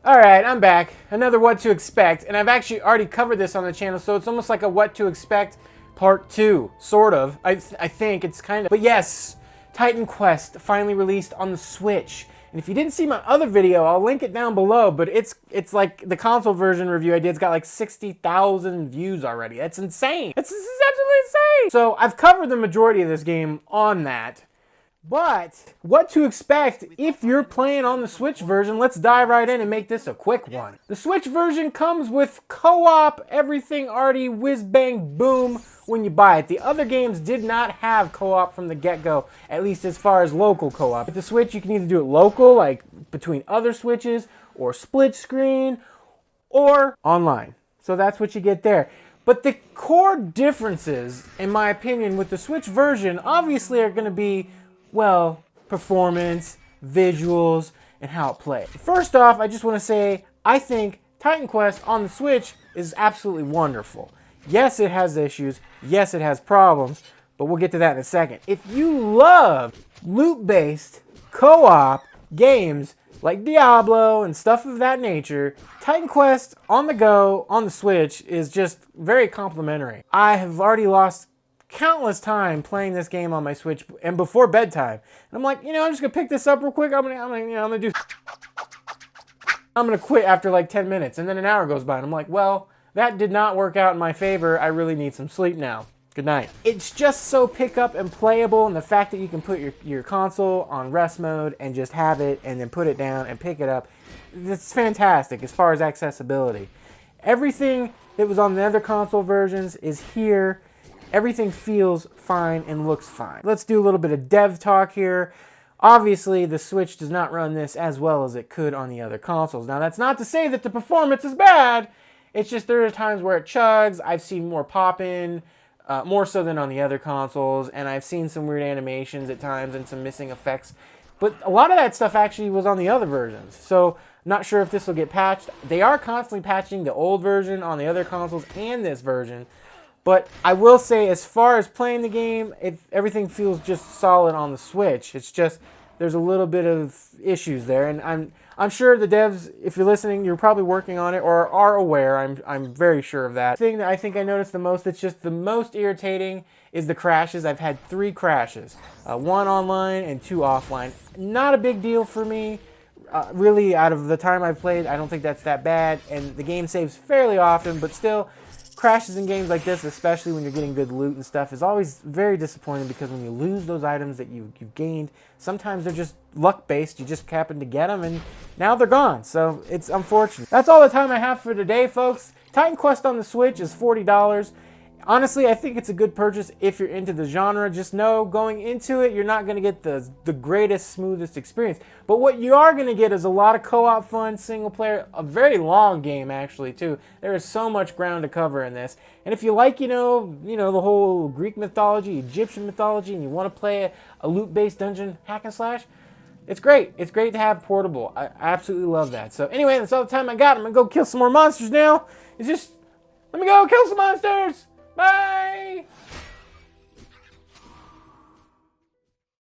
Alright, I'm back. Another what to expect, and I've actually already covered this on the channel, so it's almost like a what to expect part 2, sort of. I think it's kind of. But yes, Titan Quest finally released on the Switch. And if you didn't see my other video, I'll link it down below, but it's like the console version review I did. It's got like 60,000 views already. That's insane. This is absolutely insane. So I've covered the majority of this game on that. But what to expect if you're playing on the Switch version, let's dive right in and make this a quick one. The Switch version comes with co-op, everything already whiz bang boom when you buy it. The other games did not have co-op from the get-go, at least as far as local co-op. With the Switch, you can either do it local, like between other Switches, or split screen, or online. So that's what you get there. But the core differences, in my opinion, with the Switch version, obviously are going to be, well, performance, visuals, and how it plays. First off, I just want to say, I think Titan Quest on the Switch is absolutely wonderful. Yes, it has issues. Yes, it has problems, but we'll get to that in a second. If you love loot-based co-op games like Diablo and stuff of that nature, Titan Quest on the go on the Switch is just very complimentary. I have already lost countless time playing this game on my Switch and before bedtime. And I'm like, you know, I'm just gonna pick this up real quick. I'm gonna quit after like 10 minutes, and then an hour goes by, and I'm like, well, that did not work out in my favor. I really need some sleep now. Good night. It's just so pick up and playable, and the fact that you can put your console on rest mode and just have it and then put it down and pick it up, it's fantastic as far as accessibility. Everything that was on the other console versions is here. Everything feels fine and looks fine. Let's do a little bit of dev talk here. Obviously, the Switch does not run this as well as it could on the other consoles. Now, that's not to say that the performance is bad. It's just there are times where it chugs. I've seen more pop-in, more so than on the other consoles, and I've seen some weird animations at times and some missing effects. But a lot of that stuff actually was on the other versions. So, not sure if this will get patched. They are constantly patching the old version on the other consoles and this version. But I will say, as far as playing the game, everything feels just solid on the Switch. It's just, there's a little bit of issues there. And I'm sure the devs, if you're listening, you're probably working on it or are aware. I'm very sure of that. The thing that I think I noticed the most, that's just the most irritating, is the crashes. I've had 3 crashes. 1 online and 2 offline. Not a big deal for me. Really, out of the time I've played, I don't think that's that bad. And the game saves fairly often, but still, crashes in games like this, especially when you're getting good loot and stuff, is always very disappointing, because when you lose those items that you've gained, sometimes they're just luck-based. You just happen to get them, and now they're gone. So it's unfortunate. That's all the time I have for today, folks. Titan Quest on the Switch is $40. Honestly, I think it's a good purchase if you're into the genre. Just know, going into it, you're not going to get the greatest, smoothest experience. But what you are going to get is a lot of co-op fun, single player, a very long game, actually, too. There is so much ground to cover in this. And if you like, you know, the whole Greek mythology, Egyptian mythology, and you want to play a loot-based dungeon hack and slash, it's great. It's great to have portable. I absolutely love that. So anyway, that's all the time I got. I'm going to go kill some more monsters now. Let me go kill some monsters. Bye!